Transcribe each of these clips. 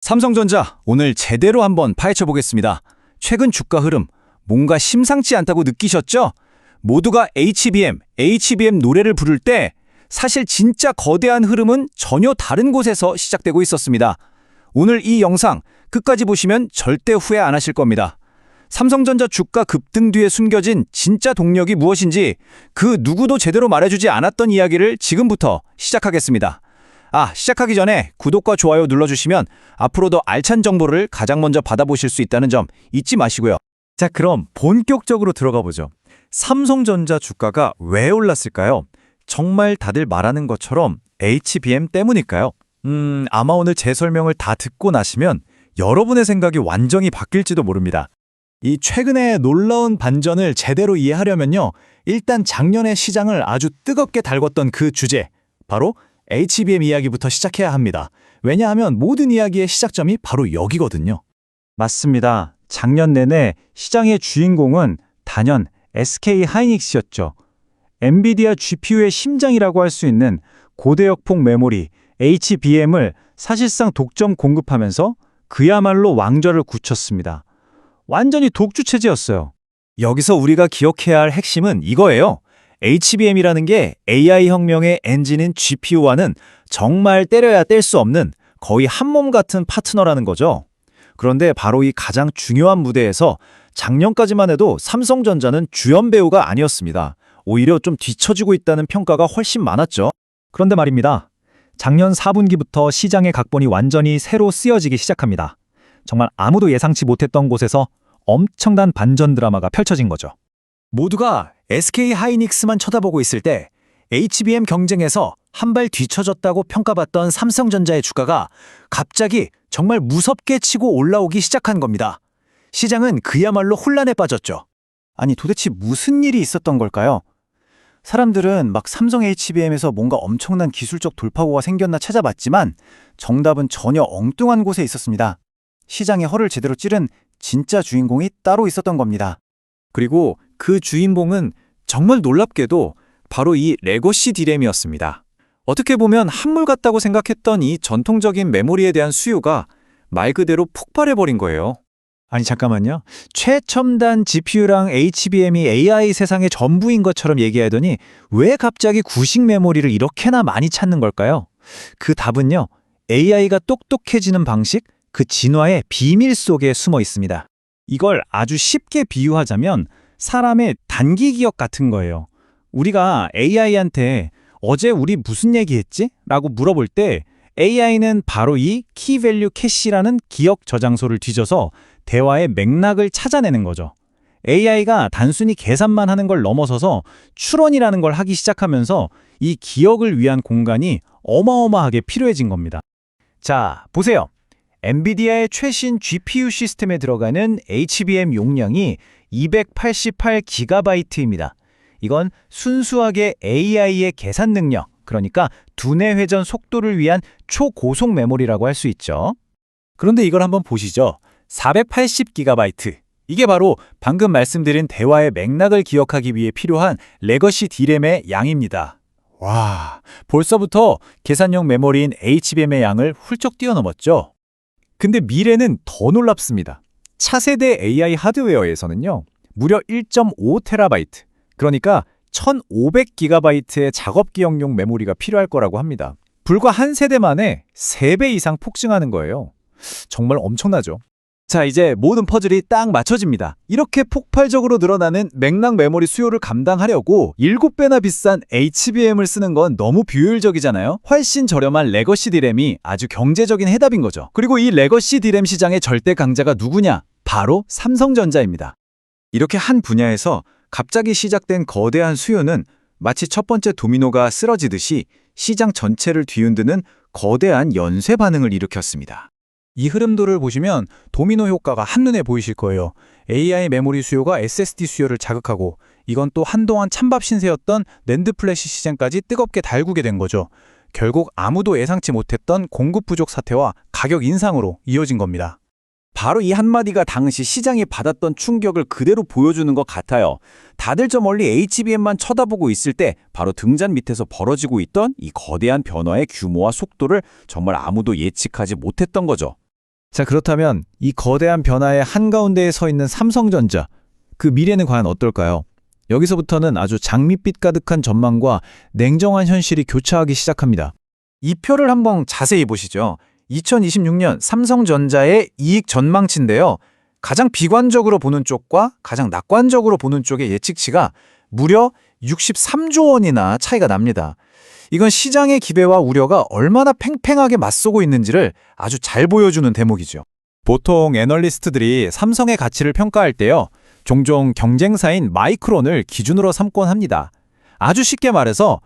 삼성전자 오늘 제대로 한번 파헤쳐 보겠습니다. 최근 주가 흐름 뭔가 심상치 않다고 느끼셨죠? 모두가 HBM 노래를 부를 때 사실 진짜 거대한 흐름은 전혀 다른 곳에서 시작되고 있었습니다. 오늘 이 영상 끝까지 보시면 절대 후회 안 하실 겁니다. 삼성전자 주가 급등 뒤에 숨겨진 진짜 동력이 무엇인지 그 누구도 제대로 말해주지 않았던 이야기를 지금부터 시작하겠습니다. 시작하기 전에 구독과 좋아요 눌러주시면 앞으로도 알찬 정보를 가장 먼저 받아보실 수 있다는 점 잊지 마시고요. 자, 그럼 본격적으로 들어가 보죠. 삼성전자 주가가 왜 올랐을까요? 정말 다들 말하는 것처럼 HBM 때문일까요? 아마 오늘 제 설명을 다 듣고 나시면 여러분의 생각이 완전히 바뀔지도 모릅니다. 이 최근의 놀라운 반전을 제대로 이해하려면요. 일단 작년에 시장을 아주 뜨겁게 달궜던 그 주제, 바로 HBM 이야기부터 시작해야 합니다. 왜냐하면 모든 이야기의 시작점이 바로 여기거든요. 맞습니다. 작년 내내 시장의 주인공은 단연 SK 하이닉스였죠. 엔비디아 GPU의 심장이라고 할 수 있는 고대역폭 메모리 HBM을 사실상 독점 공급하면서 그야말로 왕좌를 굳혔습니다. 완전히 독주 체제였어요. 여기서 우리가 기억해야 할 핵심은 이거예요. HBM이라는 게 AI 혁명의 엔진인 GPU와는 정말 때려야 뗄 수 없는 거의 한몸 같은 파트너라는 거죠. 그런데 바로 이 가장 중요한 무대에서 작년까지만 해도 삼성전자는 주연 배우가 아니었습니다. 오히려 좀 뒤처지고 있다는 평가가 훨씬 많았죠. 그런데 말입니다. 작년 4분기부터 시장의 각본이 완전히 새로 쓰여지기 시작합니다. 정말 아무도 예상치 못했던 곳에서 엄청난 반전 드라마가 펼쳐진 거죠. 모두가 SK 하이닉스만 쳐다보고 있을 때 HBM 경쟁에서 한 발 뒤처졌다고 평가받던 삼성전자의 주가가 갑자기 정말 무섭게 치고 올라오기 시작한 겁니다. 시장은 그야말로 혼란에 빠졌죠. 아니 도대체 무슨 일이 있었던 걸까요? 사람들은 막 삼성 HBM에서 뭔가 엄청난 기술적 돌파구가 생겼나 찾아봤지만 정답은 전혀 엉뚱한 곳에 있었습니다. 시장의 허를 제대로 찌른 진짜 주인공이 따로 있었던 겁니다. 그리고 그 주인공은 정말 놀랍게도 바로 이 레거시 디램이었습니다. 어떻게 보면 한물 같다고 생각했던 이 전통적인 메모리에 대한 수요가 말 그대로 폭발해버린 거예요. 아니 잠깐만요. 최첨단 GPU랑 HBM이 AI 세상의 전부인 것처럼 얘기하더니 왜 갑자기 구식 메모리를 이렇게나 많이 찾는 걸까요? 그 답은요. AI가 똑똑해지는 방식, 그 진화의 비밀 속에 숨어 있습니다. 이걸 아주 쉽게 비유하자면 사람의 단기 기억 같은 거예요. 우리가 AI한테 어제 우리 무슨 얘기했지? 라고 물어볼 때 AI는 바로 이 키밸류 캐시라는 기억 저장소를 뒤져서 대화의 맥락을 찾아내는 거죠. AI가 단순히 계산만 하는 걸 넘어서서 추론이라는 걸 하기 시작하면서 이 기억을 위한 공간이 어마어마하게 필요해진 겁니다. 자, 보세요. 엔비디아의 최신 GPU 시스템에 들어가는 HBM 용량이 288GB입니다. 이건 순수하게 AI의 계산 능력, 그러니까 두뇌 회전 속도를 위한 초고속 메모리라고 할 수 있죠. 그런데 이걸 한번 보시죠. 480GB. 이게 바로 방금 말씀드린 대화의 맥락을 기억하기 위해 필요한 레거시 D램의 양입니다. 와, 벌써부터 계산용 메모리인 HBM의 양을 훌쩍 뛰어넘었죠. 근데 미래는 더 놀랍습니다. 차세대 AI 하드웨어에서는요, 무려 1.5TB, 그러니까 1500GB의 작업 기억용 메모리가 필요할 거라고 합니다. 불과 한 세대 만에 3배 이상 폭증하는 거예요. 정말 엄청나죠? 자, 이제 모든 퍼즐이 딱 맞춰집니다. 이렇게 폭발적으로 늘어나는 맥락 메모리 수요를 감당하려고 7배나 비싼 HBM을 쓰는 건 너무 비효율적이잖아요. 훨씬 저렴한 레거시 D램이 아주 경제적인 해답인 거죠. 그리고 이 레거시 D램 시장의 절대 강자가 누구냐? 바로 삼성전자입니다. 이렇게 한 분야에서 갑자기 시작된 거대한 수요는 마치 첫 번째 도미노가 쓰러지듯이 시장 전체를 뒤흔드는 거대한 연쇄 반응을 일으켰습니다. 이 흐름도를 보시면 도미노 효과가 한눈에 보이실 거예요. AI 메모리 수요가 SSD 수요를 자극하고 이건 또 한동안 찬밥 신세였던 낸드 플래시 시장까지 뜨겁게 달구게 된 거죠. 결국 아무도 예상치 못했던 공급 부족 사태와 가격 인상으로 이어진 겁니다. 바로 이 한마디가 당시 시장이 받았던 충격을 그대로 보여주는 것 같아요. 다들 저 멀리 HBM만 쳐다보고 있을 때 바로 등잔 밑에서 벌어지고 있던 이 거대한 변화의 규모와 속도를 정말 아무도 예측하지 못했던 거죠. 자, 그렇다면 이 거대한 변화의 한가운데에 서 있는 삼성전자, 그 미래는 과연 어떨까요? 여기서부터는 아주 장밋빛 가득한 전망과 냉정한 현실이 교차하기 시작합니다. 이 표를 한번 자세히 보시죠. 2026년 삼성전자의 이익 전망치인데요. 가장 비관적으로 보는 쪽과 가장 낙관적으로 보는 쪽의 예측치가 무려 63조 원이나 차이가 납니다. 이건 시장의 기대와 우려가 얼마나 팽팽하게 맞서고 있는지를 아주 잘 보여주는 대목이죠. 보통 애널리스트들이 삼성의 가치를 평가할 때요, 종종 경쟁사인 마이크론을 기준으로 삼곤 합니다. 아주 쉽게 말해서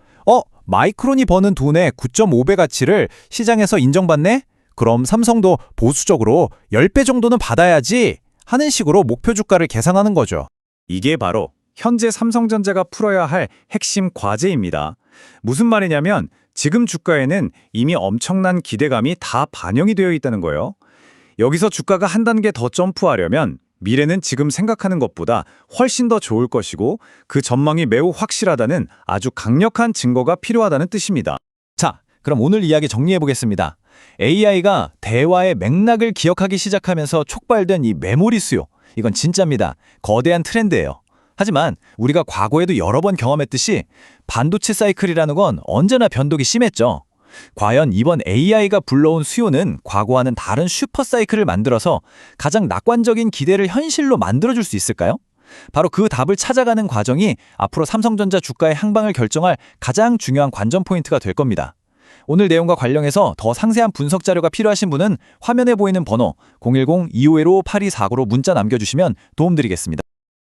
마이크론이 버는 돈의 9.5배 가치를 시장에서 인정받네? 그럼 삼성도 보수적으로 10배 정도는 받아야지 하는 식으로 목표 주가를 계산하는 거죠. 이게 바로 현재 삼성전자가 풀어야 할 핵심 과제입니다. 무슨 말이냐면 지금 주가에는 이미 엄청난 기대감이 다 반영이 되어 있다는 거예요. 여기서 주가가 한 단계 더 점프하려면 미래는 지금 생각하는 것보다 훨씬 더 좋을 것이고 그 전망이 매우 확실하다는 아주 강력한 증거가 필요하다는 뜻입니다. 자, 그럼 오늘 이야기 정리해 보겠습니다. AI가 대화의 맥락을 기억하기 시작하면서 촉발된 이 메모리 수요, 이건 진짜입니다. 거대한 트렌드예요. 하지만 우리가 과거에도 여러 번 경험했듯이 반도체 사이클이라는 건 언제나 변동이 심했죠. 과연 이번 AI가 불러온 수요는 과거와는 다른 슈퍼 사이클을 만들어서 가장 낙관적인 기대를 현실로 만들어줄 수 있을까요? 바로 그 답을 찾아가는 과정이 앞으로 삼성전자 주가의 향방을 결정할 가장 중요한 관전 포인트가 될 겁니다. 오늘 내용과 관련해서 더 상세한 분석 자료가 필요하신 분은 화면에 보이는 번호 010-2515-8249로 문자 남겨주시면 도움드리겠습니다.